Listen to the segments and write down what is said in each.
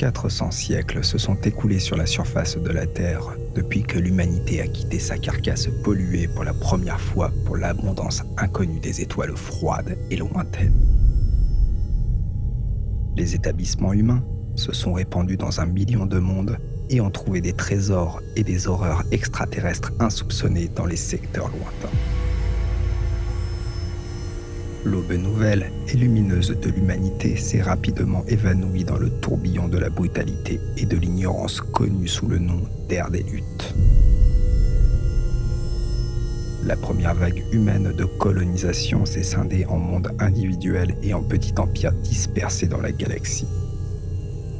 400 siècles se sont écoulés sur la surface de la Terre depuis que l'humanité a quitté sa carcasse polluée pour la première fois pour l'abondance inconnue des étoiles froides et lointaines. Les établissements humains se sont répandus dans 1 million de mondes et ont trouvé des trésors et des horreurs extraterrestres insoupçonnés dans les secteurs lointains. L'aube nouvelle et lumineuse de l'humanité s'est rapidement évanouie dans le tourbillon de la brutalité et de l'ignorance connue sous le nom d'ère des luttes. La première vague humaine de colonisation s'est scindée en mondes individuels et en petits empires dispersés dans la galaxie.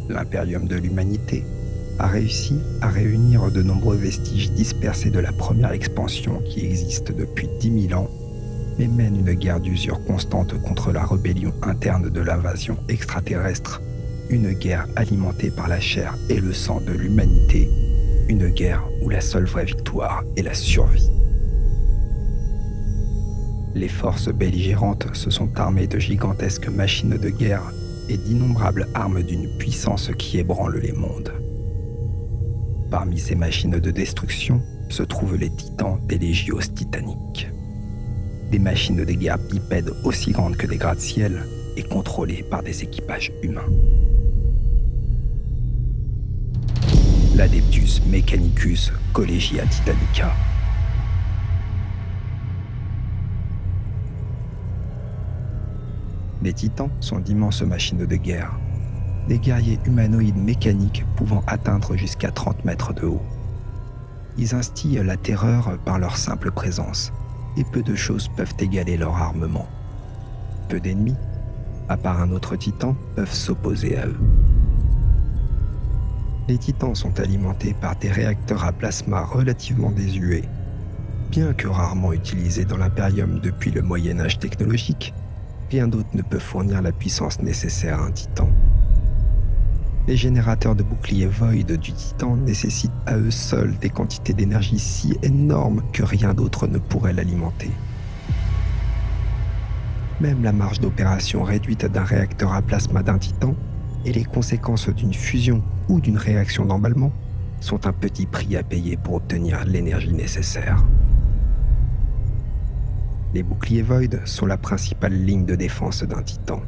L'impérium de l'humanité a réussi à réunir de nombreux vestiges dispersés de la première expansion qui existe depuis 10 000 ans, mais mène une guerre d'usure constante contre la rébellion interne de l'invasion extraterrestre, une guerre alimentée par la chair et le sang de l'humanité, une guerre où la seule vraie victoire est la survie. Les forces belligérantes se sont armées de gigantesques machines de guerre et d'innombrables armes d'une puissance qui ébranle les mondes. Parmi ces machines de destruction se trouvent les titans des légios titaniques. Des machines de guerre bipèdes aussi grandes que des gratte-ciel et contrôlées par des équipages humains. L'Adeptus Mechanicus Collegia Titanica. Les titans sont d'immenses machines de guerre, des guerriers humanoïdes mécaniques pouvant atteindre jusqu'à 30 mètres de haut. Ils instillent la terreur par leur simple présence, et peu de choses peuvent égaler leur armement. Peu d'ennemis, à part un autre titan, peuvent s'opposer à eux. Les titans sont alimentés par des réacteurs à plasma relativement désuets. Bien que rarement utilisés dans l'Imperium depuis le Moyen-Âge technologique, rien d'autre ne peut fournir la puissance nécessaire à un titan. Les générateurs de boucliers Void du Titan nécessitent à eux seuls des quantités d'énergie si énormes que rien d'autre ne pourrait l'alimenter. Même la marge d'opération réduite d'un réacteur à plasma d'un Titan et les conséquences d'une fusion ou d'une réaction d'emballement sont un petit prix à payer pour obtenir l'énergie nécessaire. Les boucliers Void sont la principale ligne de défense d'un Titan.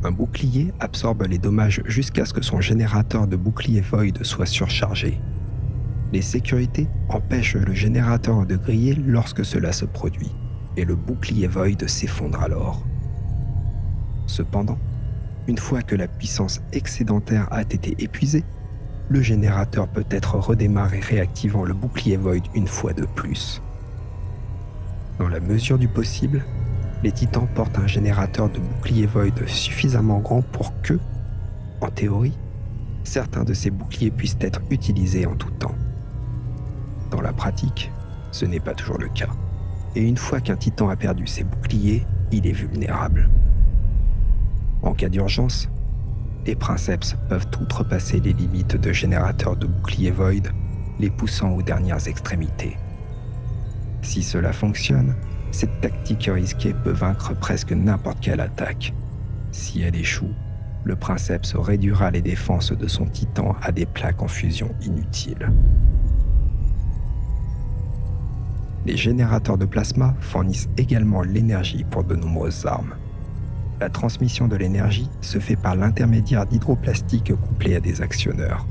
Un bouclier absorbe les dommages jusqu'à ce que son générateur de bouclier Void soit surchargé. Les sécurités empêchent le générateur de griller lorsque cela se produit, et le bouclier Void s'effondre alors. Cependant, une fois que la puissance excédentaire a été épuisée, le générateur peut être redémarré réactivant le bouclier Void une fois de plus. Dans la mesure du possible, les titans portent un générateur de bouclier Void suffisamment grand pour que, en théorie, certains de ces boucliers puissent être utilisés en tout temps. Dans la pratique, ce n'est pas toujours le cas, et une fois qu'un titan a perdu ses boucliers, il est vulnérable. En cas d'urgence, les princeps peuvent outrepasser les limites de générateurs de bouclier Void, les poussant aux dernières extrémités. Si cela fonctionne, cette tactique risquée peut vaincre presque n'importe quelle attaque. Si elle échoue, le princeps réduira les défenses de son titan à des plaques en fusion inutiles. Les générateurs de plasma fournissent également l'énergie pour de nombreuses armes. La transmission de l'énergie se fait par l'intermédiaire d'hydroplastiques couplés à des actionneurs.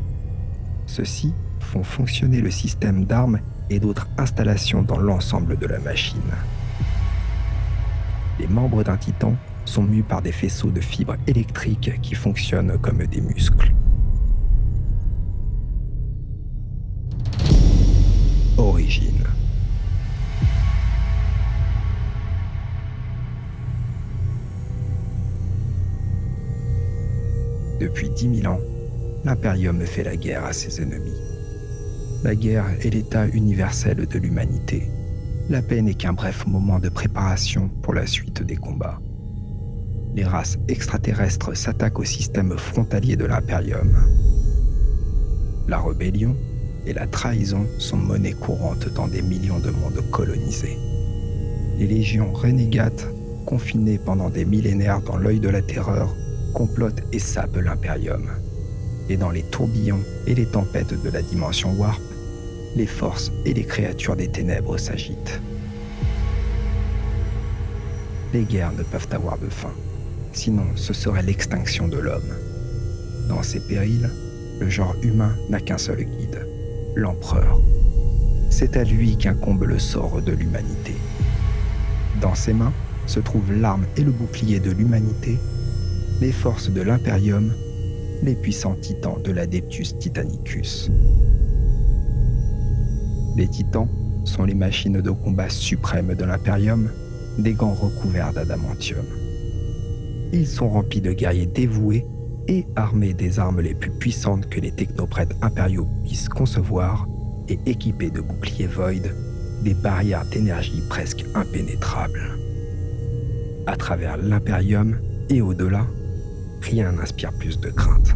Ceux-ci font fonctionner le système d'armes et d'autres installations dans l'ensemble de la machine. Les membres d'un titan sont mus par des faisceaux de fibres électriques qui fonctionnent comme des muscles. Origine. Depuis 10 000 ans, l'Imperium fait la guerre à ses ennemis. La guerre est l'état universel de l'humanité. La paix n'est qu'un bref moment de préparation pour la suite des combats. Les races extraterrestres s'attaquent au système frontalier de l'Imperium. La rébellion et la trahison sont monnaie courante dans des millions de mondes colonisés. Les légions renégates, confinées pendant des millénaires dans l'œil de la terreur, complotent et sapent l'Imperium. Et dans les tourbillons et les tempêtes de la dimension Warp, les forces et les créatures des ténèbres s'agitent. Les guerres ne peuvent avoir de fin, sinon ce serait l'extinction de l'homme. Dans ces périls, le genre humain n'a qu'un seul guide, l'empereur. C'est à lui qu'incombe le sort de l'humanité. Dans ses mains se trouvent l'arme et le bouclier de l'humanité, les forces de l'Imperium, les puissants titans de l'Adeptus Titanicus. Les titans sont les machines de combat suprêmes de l'Imperium, des gants recouverts d'adamantium. Ils sont remplis de guerriers dévoués et armés des armes les plus puissantes que les technoprêtes impériaux puissent concevoir et équipés de boucliers Void, des barrières d'énergie presque impénétrables. À travers l'Imperium et au-delà, rien n'inspire plus de crainte.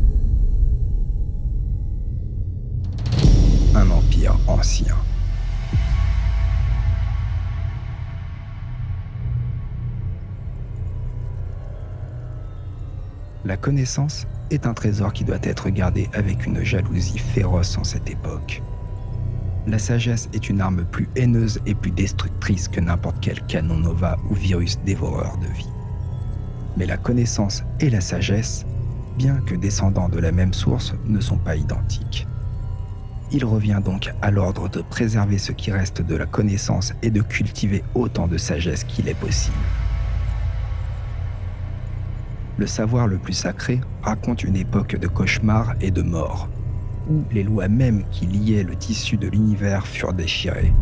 Un empire ancien. La connaissance est un trésor qui doit être gardé avec une jalousie féroce en cette époque. La sagesse est une arme plus haineuse et plus destructrice que n'importe quel canon nova ou virus dévoreur de vie. Mais la connaissance et la sagesse, bien que descendants de la même source, ne sont pas identiques. Il revient donc à l'ordre de préserver ce qui reste de la connaissance et de cultiver autant de sagesse qu'il est possible. Le savoir le plus sacré raconte une époque de cauchemars et de mort, où les lois mêmes qui liaient le tissu de l'univers furent déchirées.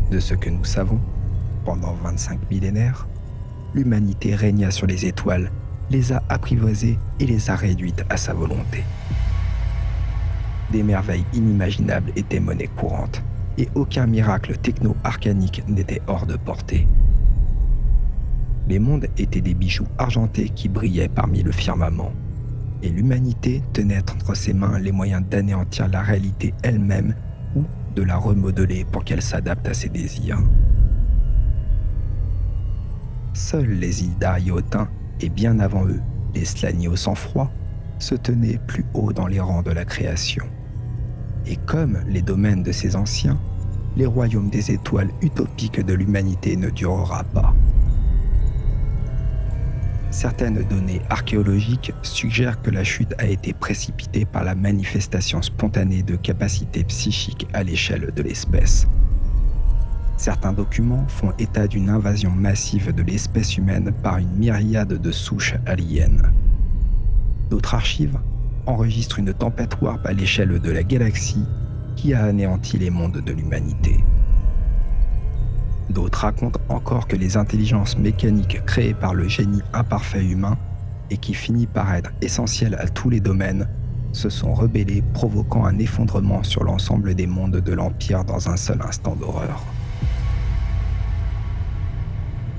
De ce que nous savons, pendant 25 millénaires, l'humanité régna sur les étoiles, les a apprivoisées et les a réduites à sa volonté. Des merveilles inimaginables étaient monnaie courante, et aucun miracle techno-arcanique n'était hors de portée. Les mondes étaient des bijoux argentés qui brillaient parmi le firmament, et l'humanité tenait entre ses mains les moyens d'anéantir la réalité elle-même ou de la remodeler pour qu'elle s'adapte à ses désirs. Seules les îles d'Ariotin, et bien avant eux, les Slani au sang-froid, se tenaient plus haut dans les rangs de la création. Et comme les domaines de ces anciens, les royaumes des étoiles utopiques de l'humanité ne durera pas. Certaines données archéologiques suggèrent que la chute a été précipitée par la manifestation spontanée de capacités psychiques à l'échelle de l'espèce. Certains documents font état d'une invasion massive de l'espèce humaine par une myriade de souches aliens. D'autres archives enregistrent une tempête warp à l'échelle de la galaxie qui a anéanti les mondes de l'humanité. D'autres racontent encore que les intelligences mécaniques créées par le génie imparfait humain et qui finit par être essentielles à tous les domaines se sont rebellées, provoquant un effondrement sur l'ensemble des mondes de l'Empire dans un seul instant d'horreur.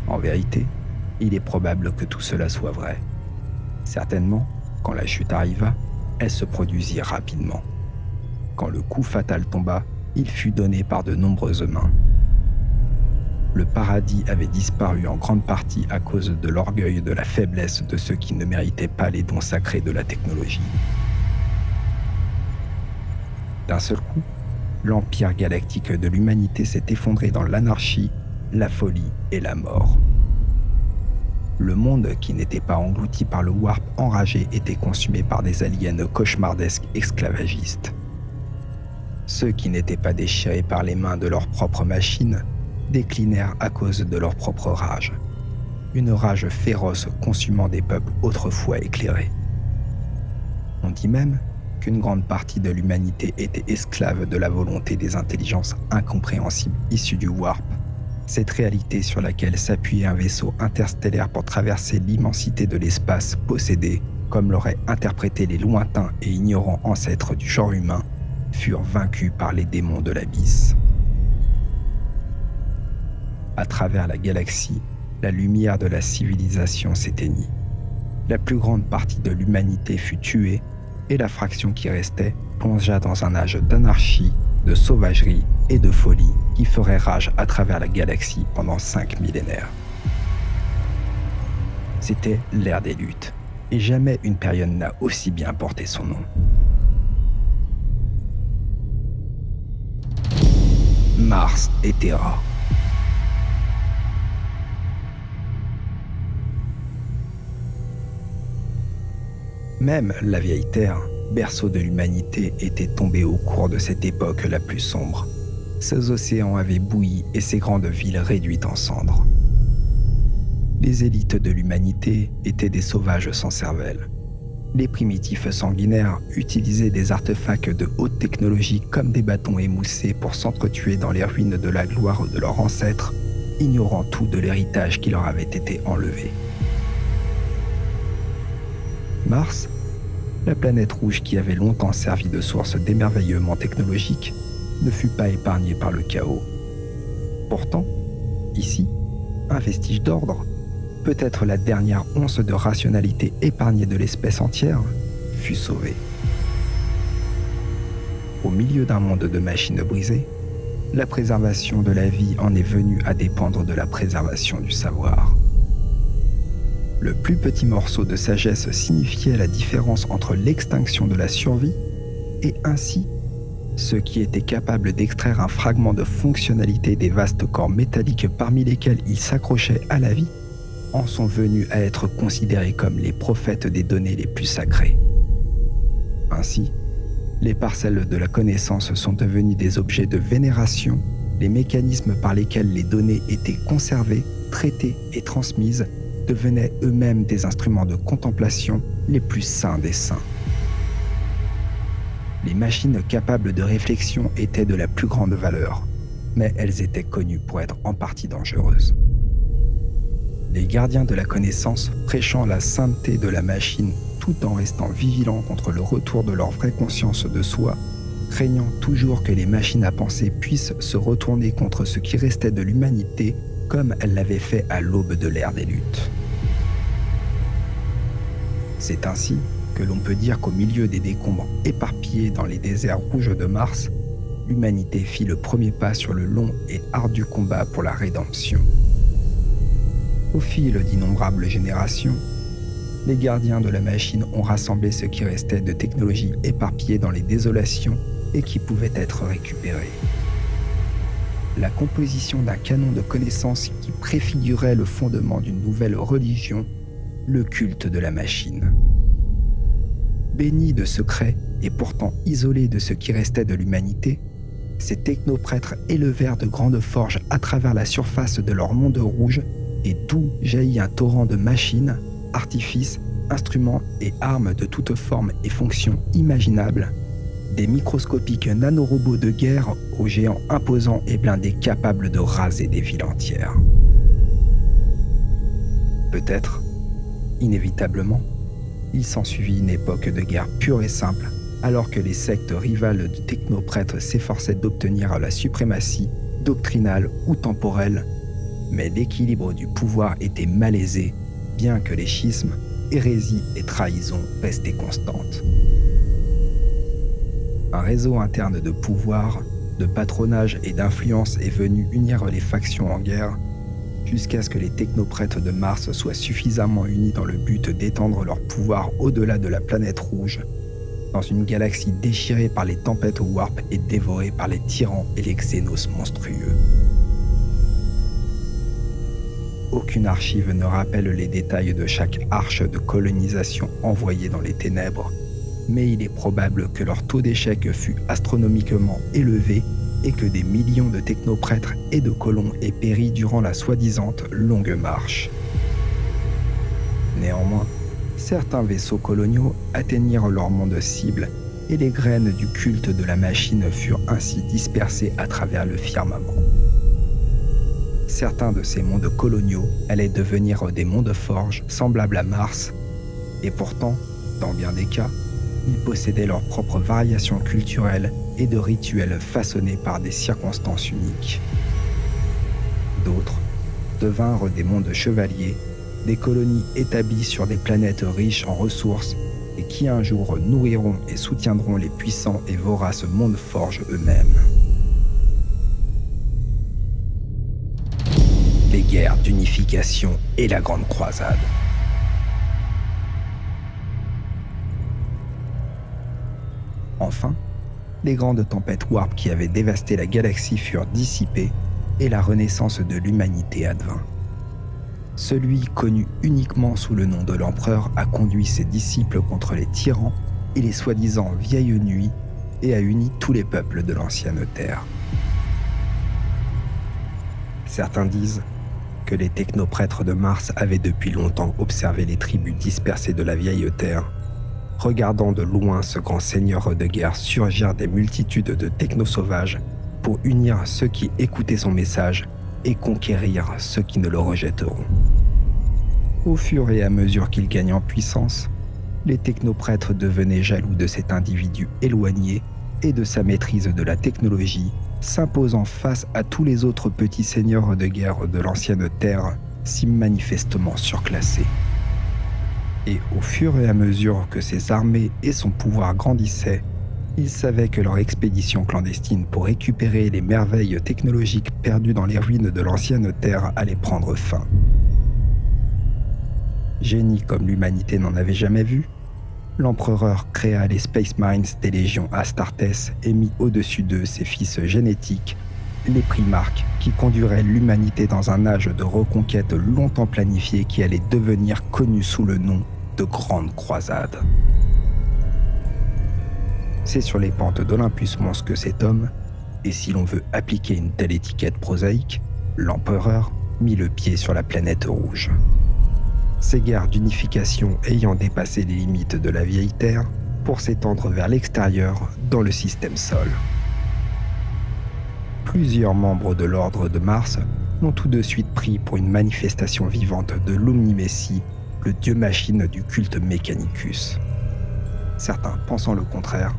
En vérité, il est probable que tout cela soit vrai. Certainement, quand la chute arriva, elle se produisit rapidement. Quand le coup fatal tomba, il fut donné par de nombreuses mains. Le paradis avait disparu en grande partie à cause de l'orgueil de la faiblesse de ceux qui ne méritaient pas les dons sacrés de la technologie. D'un seul coup, l'empire galactique de l'humanité s'est effondré dans l'anarchie, la folie et la mort. Le monde qui n'était pas englouti par le warp enragé était consumé par des aliens cauchemardesques esclavagistes. Ceux qui n'étaient pas déchirés par les mains de leurs propres machines déclinèrent à cause de leur propre rage. Une rage féroce consumant des peuples autrefois éclairés. On dit même qu'une grande partie de l'humanité était esclave de la volonté des intelligences incompréhensibles issues du warp, cette réalité sur laquelle s'appuyait un vaisseau interstellaire pour traverser l'immensité de l'espace possédé, comme l'auraient interprété les lointains et ignorants ancêtres du genre humain, furent vaincus par les démons de l'abysse. À travers la galaxie, la lumière de la civilisation s'éteignit. La plus grande partie de l'humanité fut tuée et la fraction qui restait plongea dans un âge d'anarchie, de sauvagerie et de folie qui ferait rage à travers la galaxie pendant 5 millénaires. C'était l'ère des luttes, Et jamais une période n'a aussi bien porté son nom. Mars et Terra. Même la vieille Terre, berceau de l'humanité, était tombée au cours de cette époque la plus sombre. Ses océans avaient bouilli et ses grandes villes réduites en cendres. Les élites de l'humanité étaient des sauvages sans cervelle. Les primitifs sanguinaires utilisaient des artefacts de haute technologie comme des bâtons émoussés pour s'entretuer dans les ruines de la gloire de leurs ancêtres, ignorant tout de l'héritage qui leur avait été enlevé. Mars, la planète rouge qui avait longtemps servi de source d'émerveillement technologique, ne fut pas épargnée par le chaos. Pourtant, ici, un vestige d'ordre, peut-être la dernière once de rationalité épargnée de l'espèce entière, fut sauvée. Au milieu d'un monde de machines brisées, la préservation de la vie en est venue à dépendre de la préservation du savoir. Le plus petit morceau de sagesse signifiait la différence entre l'extinction de la survie et ainsi ceux qui étaient capables d'extraire un fragment de fonctionnalité des vastes corps métalliques parmi lesquels ils s'accrochaient à la vie en sont venus à être considérés comme les prophètes des données les plus sacrées. Ainsi, les parcelles de la connaissance sont devenues des objets de vénération, les mécanismes par lesquels les données étaient conservées, traitées et transmises devenaient eux-mêmes des instruments de contemplation les plus saints des saints. Les machines capables de réflexion étaient de la plus grande valeur, mais elles étaient connues pour être en partie dangereuses. Les gardiens de la connaissance, prêchant la sainteté de la machine tout en restant vigilants contre le retour de leur vraie conscience de soi, craignant toujours que les machines à penser puissent se retourner contre ce qui restait de l'humanité comme elles l'avaient fait à l'aube de l'ère des luttes. C'est ainsi que l'on peut dire qu'au milieu des décombres éparpillés dans les déserts rouges de Mars, l'humanité fit le premier pas sur le long et ardu combat pour la rédemption. Au fil d'innombrables générations, les gardiens de la machine ont rassemblé ce qui restait de technologies éparpillées dans les désolations et qui pouvaient être récupérées. La composition d'un canon de connaissances qui préfigurait le fondement d'une nouvelle religion, le culte de la machine. Bénis de secrets et pourtant isolés de ce qui restait de l'humanité, ces technoprêtres élevèrent de grandes forges à travers la surface de leur monde rouge et d'où jaillit un torrent de machines, artifices, instruments et armes de toutes formes et fonctions imaginables, des microscopiques nanorobots de guerre aux géants imposants et blindés capables de raser des villes entières. Peut-être, inévitablement, il s'ensuivit une époque de guerre pure et simple, alors que les sectes rivales de technoprêtres s'efforçaient d'obtenir la suprématie doctrinale ou temporelle, mais l'équilibre du pouvoir était malaisé, bien que les schismes, hérésies et trahisons restaient constantes. Un réseau interne de pouvoir, de patronage et d'influence est venu unir les factions en guerre, jusqu'à ce que les technoprêtres de Mars soient suffisamment unis dans le but d'étendre leur pouvoir au-delà de la planète rouge, dans une galaxie déchirée par les tempêtes warp et dévorée par les tyrans et les xénos monstrueux. Aucune archive ne rappelle les détails de chaque arche de colonisation envoyée dans les ténèbres, mais il est probable que leur taux d'échec fut astronomiquement élevé et que des millions de technoprêtres et de colons aient péri durant la soi-disant longue marche. Néanmoins, certains vaisseaux coloniaux atteignirent leur monde cible et les graines du culte de la machine furent ainsi dispersées à travers le firmament. Certains de ces mondes coloniaux allaient devenir des mondes forges semblables à Mars, et pourtant, dans bien des cas, ils possédaient leurs propres variations culturelles et de rituels façonnés par des circonstances uniques. D'autres devinrent des mondes chevaliers, des colonies établies sur des planètes riches en ressources et qui un jour nourriront et soutiendront les puissants et voraces mondes forges eux-mêmes. Les guerres d'unification et la Grande Croisade. Enfin, les grandes tempêtes warp qui avaient dévasté la galaxie furent dissipées et la renaissance de l'humanité advint. Celui connu uniquement sous le nom de l'Empereur a conduit ses disciples contre les tyrans et les soi-disant vieilles nuits et a uni tous les peuples de l'ancienne Terre. Certains disent que les technoprêtres de Mars avaient depuis longtemps observé les tribus dispersées de la vieille Terre, regardant de loin ce grand seigneur de guerre surgir des multitudes de technosauvages pour unir ceux qui écoutaient son message et conquérir ceux qui ne le rejetteront. Au fur et à mesure qu'il gagnait en puissance, les technoprêtres devenaient jaloux de cet individu éloigné et de sa maîtrise de la technologie, s'imposant face à tous les autres petits seigneurs de guerre de l'ancienne Terre, si manifestement surclassés. Et au fur et à mesure que ses armées et son pouvoir grandissaient, ils savaient que leur expédition clandestine pour récupérer les merveilles technologiques perdues dans les ruines de l'ancienne Terre allait prendre fin. Génie comme l'humanité n'en avait jamais vu, l'empereur créa les Space Marines des légions Astartes et mit au-dessus d'eux ses fils génétiques, les Primarques, qui conduiraient l'humanité dans un âge de reconquête longtemps planifié qui allait devenir connu sous le nom de Grande Croisade. C'est sur les pentes d'Olympus Mons que cet homme, et si l'on veut appliquer une telle étiquette prosaïque, l'empereur mit le pied sur la planète rouge. Ces guerres d'unification ayant dépassé les limites de la vieille Terre pour s'étendre vers l'extérieur dans le système Sol. Plusieurs membres de l'ordre de Mars l'ont tout de suite pris pour une manifestation vivante de l'Omni-Messie, le dieu-machine du culte Mechanicus. Certains pensant le contraire,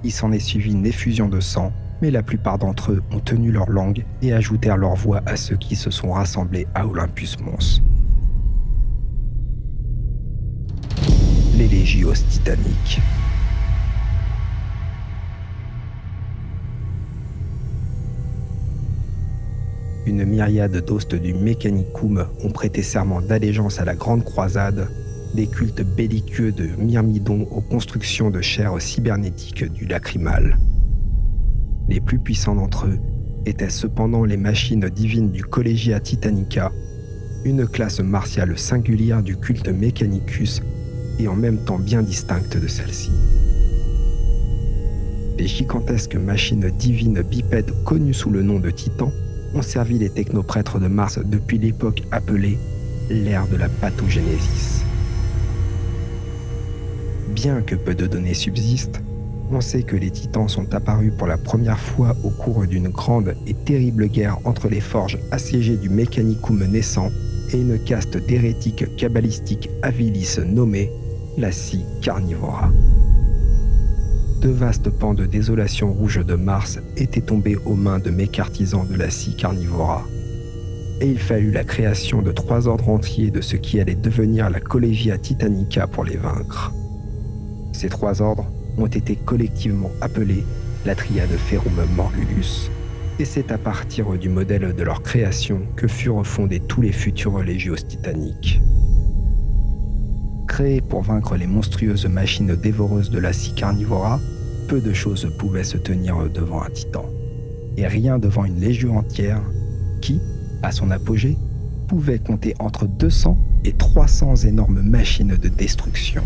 il s'en est suivi une effusion de sang, mais la plupart d'entre eux ont tenu leur langue et ajoutèrent leur voix à ceux qui se sont rassemblés à Olympus Mons. Les Légios titaniques. Une myriade d'hostes du Mechanicum ont prêté serment d'allégeance à la Grande Croisade, des cultes belliqueux de Myrmidon aux constructions de chair cybernétique du Lacrymal. Les plus puissants d'entre eux étaient cependant les machines divines du Collegia Titanica, une classe martiale singulière du culte Mechanicus et en même temps bien distincte de celle-ci. Les gigantesques machines divines bipèdes connues sous le nom de Titans ont servi les technoprêtres de Mars depuis l'époque appelée l'ère de la pathogénésis. Bien que peu de données subsistent, on sait que les Titans sont apparus pour la première fois au cours d'une grande et terrible guerre entre les forges assiégées du Mechanicum naissant et une caste d'hérétiques kabbalistiques avilis nommée la scie carnivora. De vastes pans de désolation rouge de Mars étaient tombés aux mains de mécartisans de la scie carnivora. Et il fallut la création de 3 ordres entiers de ce qui allait devenir la Collegia Titanica pour les vaincre. Ces 3 ordres ont été collectivement appelés la triade Ferrum Morgulus, et c'est à partir du modèle de leur création que furent fondés tous les futurs Légios titaniques. Créés pour vaincre les monstrueuses machines dévoreuses de la scie carnivora, peu de choses pouvaient se tenir devant un titan, et rien devant une légion entière qui, à son apogée, pouvait compter entre 200 et 300 énormes machines de destruction.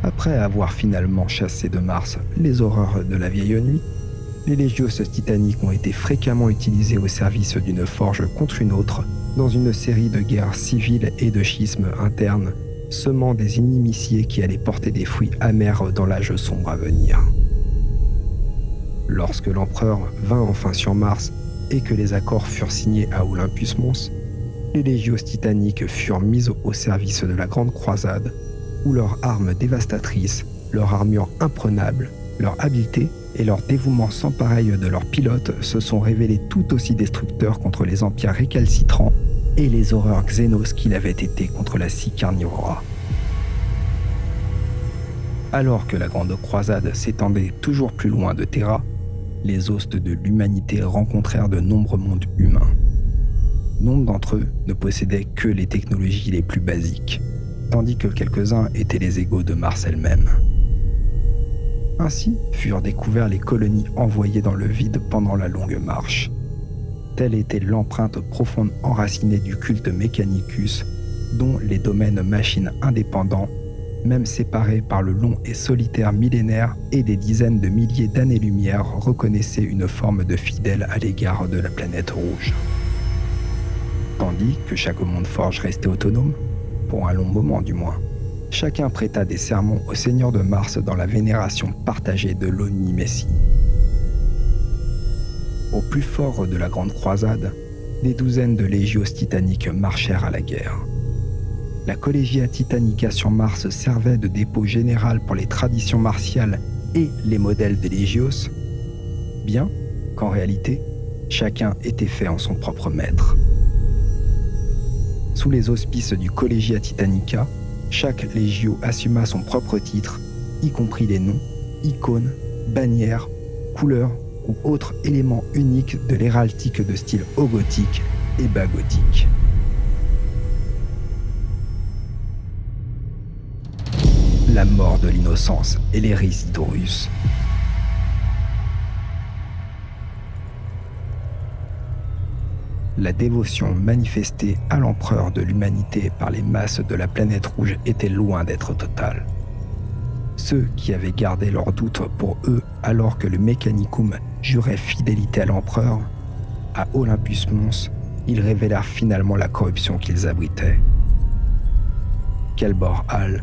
Après avoir finalement chassé de Mars les horreurs de la vieille nuit, les Légios titaniques ont été fréquemment utilisés au service d'une forge contre une autre dans une série de guerres civiles et de schismes internes, semant des inimitiés qui allaient porter des fruits amers dans l'âge sombre à venir. Lorsque l'empereur vint enfin sur Mars et que les accords furent signés à Olympus Mons, les Légios titaniques furent mises au service de la Grande Croisade, où leurs armes dévastatrices, leur armure imprenable, leur habileté et leur dévouement sans pareil de leurs pilotes se sont révélés tout aussi destructeurs contre les empires récalcitrants et les horreurs xénos qu'il avait été contre la scie carnivora. Alors que la Grande Croisade s'étendait toujours plus loin de Terra, les hostes de l'humanité rencontrèrent de nombreux mondes humains. Nombre d'entre eux ne possédaient que les technologies les plus basiques, tandis que quelques-uns étaient les égaux de Mars elle-même. Ainsi furent découvertes les colonies envoyées dans le vide pendant la longue marche. Telle était l'empreinte profonde enracinée du culte Mechanicus, dont les domaines machines indépendants, même séparés par le long et solitaire millénaire et des dizaines de milliers d'années-lumière, reconnaissaient une forme de fidèle à l'égard de la planète rouge. Tandis que chaque monde forge restait autonome, pour un long moment du moins, chacun prêta des sermons au Seigneur de Mars dans la vénération partagée de l'Omni-Messie. Au plus fort de la Grande Croisade, des douzaines de légios titaniques marchèrent à la guerre. La Collegia Titanica sur Mars servait de dépôt général pour les traditions martiales et les modèles des légios, bien qu'en réalité, chacun était fait en son propre maître. Sous les auspices du Collegia Titanica, chaque légio assuma son propre titre, y compris les noms, icônes, bannières, couleurs ou autres éléments uniques de l'héraldique de style haut-gothique et bas-gothique. La mort de l'innocence et l'hérésie d'Horus. La dévotion manifestée à l'empereur de l'humanité par les masses de la planète rouge était loin d'être totale. Ceux qui avaient gardé leurs doutes pour eux alors que le Mechanicum jurait fidélité à l'empereur, à Olympus Mons, ils révélèrent finalement la corruption qu'ils abritaient. Kelbor Hal,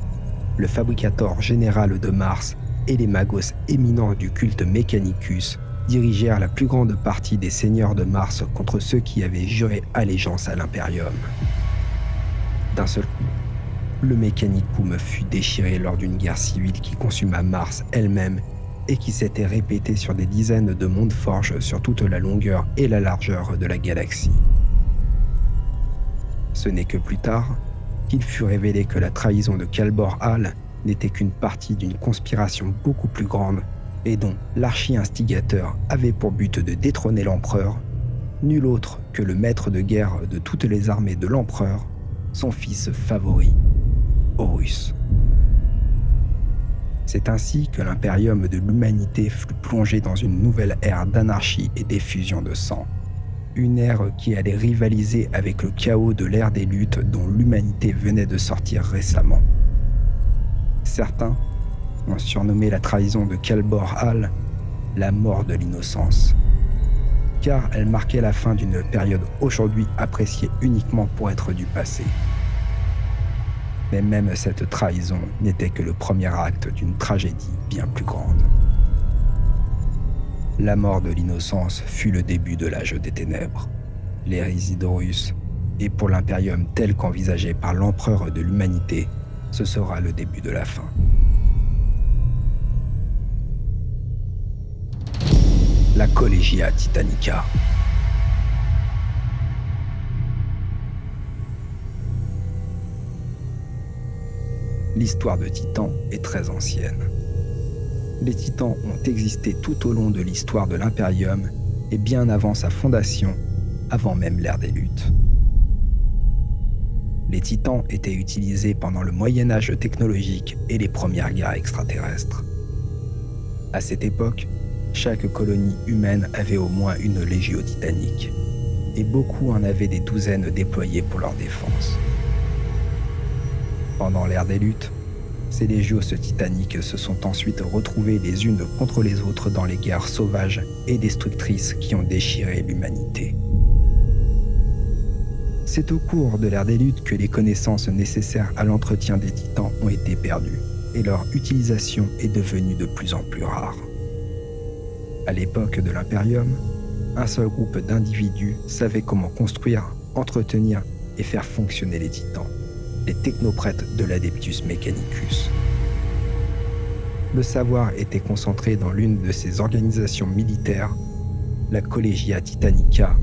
le fabricateur général de Mars, et les magos éminents du culte Mechanicus dirigèrent la plus grande partie des seigneurs de Mars contre ceux qui avaient juré allégeance à l'Imperium. D'un seul coup, le Mechanicum fut déchiré lors d'une guerre civile qui consuma Mars elle-même et qui s'était répétée sur des dizaines de mondes forges sur toute la longueur et la largeur de la galaxie. Ce n'est que plus tard qu'il fut révélé que la trahison de Kelbor Hal n'était qu'une partie d'une conspiration beaucoup plus grande et dont l'archi-instigateur avait pour but de détrôner l'empereur, nul autre que le maître de guerre de toutes les armées de l'empereur, son fils favori, Horus. C'est ainsi que l'impérium de l'humanité fut plongé dans une nouvelle ère d'anarchie et d'effusion de sang. Une ère qui allait rivaliser avec le chaos de l'ère des luttes dont l'humanité venait de sortir récemment. Certains ont surnommé la trahison de Kelbor Hal la mort de l'innocence, car elle marquait la fin d'une période aujourd'hui appréciée uniquement pour être du passé. Mais même cette trahison n'était que le premier acte d'une tragédie bien plus grande. La mort de l'innocence fut le début de l'âge des ténèbres, l'hérésie d'Horus, et pour l'Imperium tel qu'envisagé par l'empereur de l'humanité, ce sera le début de la fin. La Collegia Titanica. L'histoire de Titan est très ancienne. Les Titans ont existé tout au long de l'histoire de l'Imperium et bien avant sa fondation, avant même l'ère des luttes. Les Titans étaient utilisés pendant le Moyen-Âge technologique et les premières guerres extraterrestres. À cette époque, chaque colonie humaine avait au moins une légio titanique, et beaucoup en avaient des douzaines déployées pour leur défense. Pendant l'ère des luttes, ces légios titaniques se sont ensuite retrouvées les unes contre les autres dans les guerres sauvages et destructrices qui ont déchiré l'humanité. C'est au cours de l'ère des luttes que les connaissances nécessaires à l'entretien des titans ont été perdues et leur utilisation est devenue de plus en plus rare. À l'époque de l'Imperium, un seul groupe d'individus savait comment construire, entretenir et faire fonctionner les titans, les technoprêtres de l'Adeptus Mechanicus. Le savoir était concentré dans l'une de ces organisations militaires, la Collegia Titanica,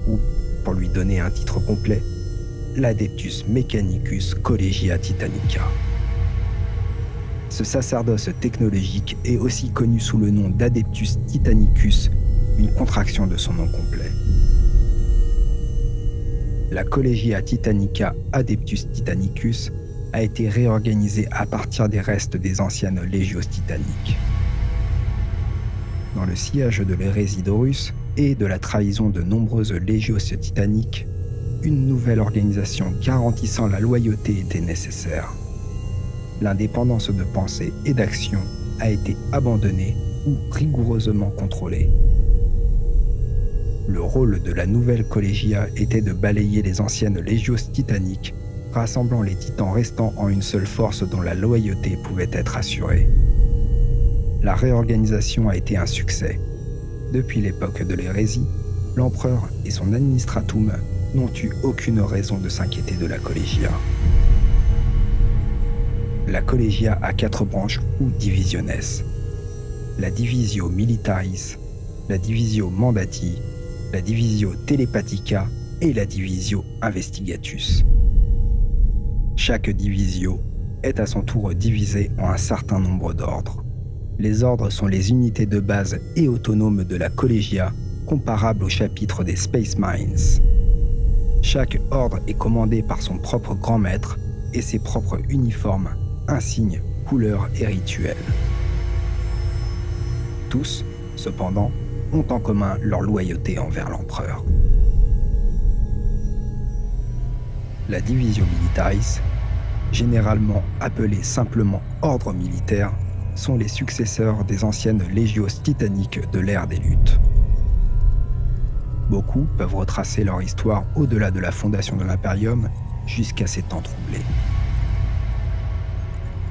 ou, pour lui donner un titre complet, l'Adeptus Mechanicus Collegia Titanica. Ce sacerdoce technologique est aussi connu sous le nom d'Adeptus Titanicus, une contraction de son nom complet. La Collegia Titanica Adeptus Titanicus a été réorganisée à partir des restes des anciennes légios titaniques. Dans le sillage de l'hérésie d'Horus et de la trahison de nombreuses légios titaniques, une nouvelle organisation garantissant la loyauté était nécessaire. L'indépendance de pensée et d'action a été abandonnée ou rigoureusement contrôlée. Le rôle de la nouvelle Collegia était de balayer les anciennes légios titaniques, rassemblant les titans restants en une seule force dont la loyauté pouvait être assurée. La réorganisation a été un succès. Depuis l'époque de l'hérésie, l'empereur et son administratum n'ont eu aucune raison de s'inquiéter de la Collegia. La Collegia a 4 branches ou divisiones. La Divisio Militaris, la Divisio Mandati, la Divisio Telepathica et la Divisio Investigatus. Chaque divisio est à son tour divisée en un certain nombre d'ordres. Les ordres sont les unités de base et autonomes de la Collegia, comparables au chapitre des Space Marines. Chaque ordre est commandé par son propre grand maître et ses propres uniformes, insignes, couleurs et rituels. Tous, cependant, ont en commun leur loyauté envers l'empereur. La Divisio Militaris, généralement appelée simplement Ordre militaire, sont les successeurs des anciennes légios titaniques de l'ère des luttes. Beaucoup peuvent retracer leur histoire au-delà de la fondation de l'Imperium jusqu'à ces temps troublés.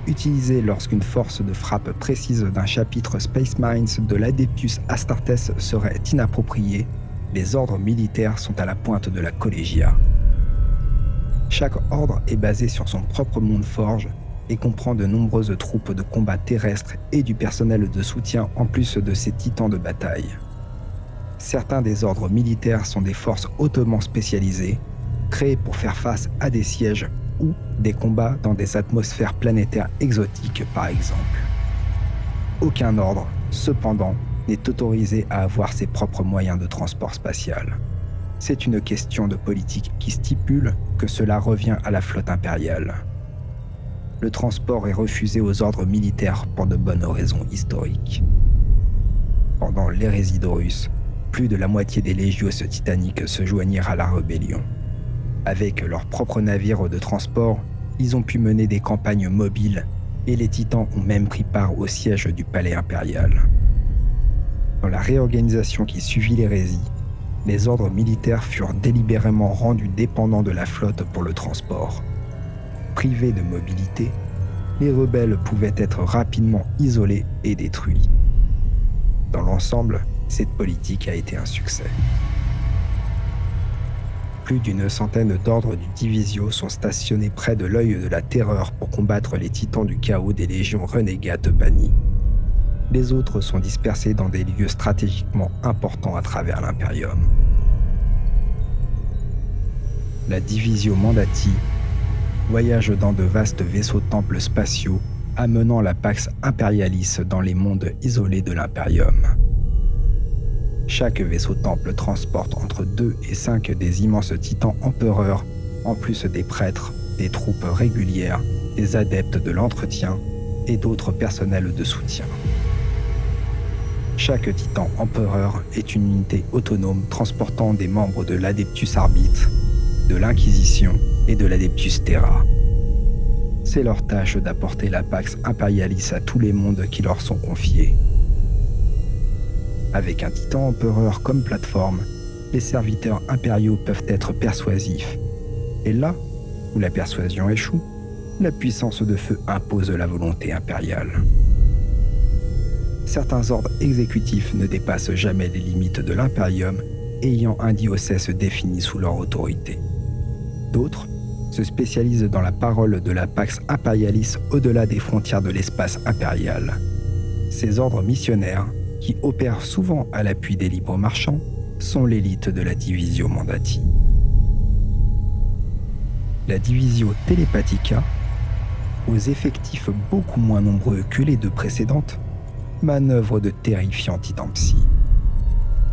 Utilisée lorsqu'une force de frappe précise d'un chapitre Space Marines de l'Adeptus Astartes serait inappropriée, les ordres militaires sont à la pointe de la Collegia. Chaque ordre est basé sur son propre monde forge et comprend de nombreuses troupes de combat terrestres et du personnel de soutien en plus de ses titans de bataille. Certains des ordres militaires sont des forces hautement spécialisées, créées pour faire face à des sièges ou des combats dans des atmosphères planétaires exotiques par exemple. Aucun ordre, cependant, n'est autorisé à avoir ses propres moyens de transport spatial. C'est une question de politique qui stipule que cela revient à la flotte impériale. Le transport est refusé aux ordres militaires pour de bonnes raisons historiques. Pendant l'hérésie d'Horus, plus de la moitié des légios titaniques se joignirent à la rébellion. Avec leurs propres navires de transport, ils ont pu mener des campagnes mobiles et les titans ont même pris part au siège du palais impérial. Dans la réorganisation qui suivit l'hérésie, les ordres militaires furent délibérément rendus dépendants de la flotte pour le transport. Privés de mobilité, les rebelles pouvaient être rapidement isolés et détruits. Dans l'ensemble, cette politique a été un succès. Plus d'une centaine d'ordres du Divisio sont stationnés près de l'œil de la terreur pour combattre les titans du chaos des légions renégates bannies. Les autres sont dispersés dans des lieux stratégiquement importants à travers l'Imperium. La Divisio Mandati voyage dans de vastes vaisseaux-temples spatiaux amenant la Pax Imperialis dans les mondes isolés de l'Imperium. Chaque vaisseau-temple transporte entre 2 et 5 des immenses titans empereurs, en plus des prêtres, des troupes régulières, des adeptes de l'entretien et d'autres personnels de soutien. Chaque titan empereur est une unité autonome transportant des membres de l'Adeptus Arbitre, de l'Inquisition et de l'Adeptus Terra. C'est leur tâche d'apporter la Pax Imperialis à tous les mondes qui leur sont confiés. Avec un titan empereur comme plateforme, les serviteurs impériaux peuvent être persuasifs. Et là où la persuasion échoue, la puissance de feu impose la volonté impériale. Certains ordres exécutifs ne dépassent jamais les limites de l'Imperium, ayant un diocèse défini sous leur autorité. D'autres se spécialisent dans la parole de la Pax Imperialis au-delà des frontières de l'espace impérial. Ces ordres missionnaires, qui opèrent souvent à l'appui des libres marchands, sont l'élite de la Divisio Mandati. La Divisio Telepathica, aux effectifs beaucoup moins nombreux que les deux précédentes, manœuvre de terrifiants titans psy.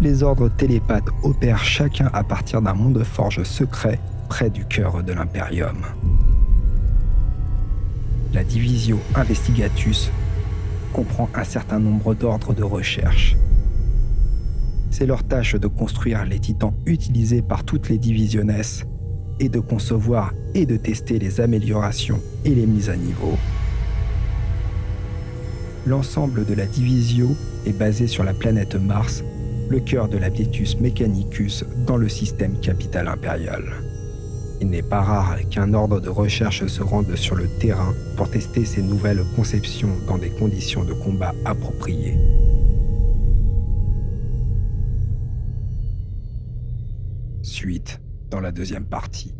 Les ordres télépathes opèrent chacun à partir d'un monde forge secret près du cœur de l'Imperium. La Divisio Investigatus comprend un certain nombre d'ordres de recherche. C'est leur tâche de construire les titans utilisés par toutes les divisionnes et de concevoir et de tester les améliorations et les mises à niveau. L'ensemble de la Divisio est basé sur la planète Mars, le cœur de l'Habitus Mechanicus dans le système capital impérial. Il n'est pas rare qu'un ordre de recherche se rende sur le terrain pour tester ces nouvelles conceptions dans des conditions de combat appropriées. Suite dans la deuxième partie.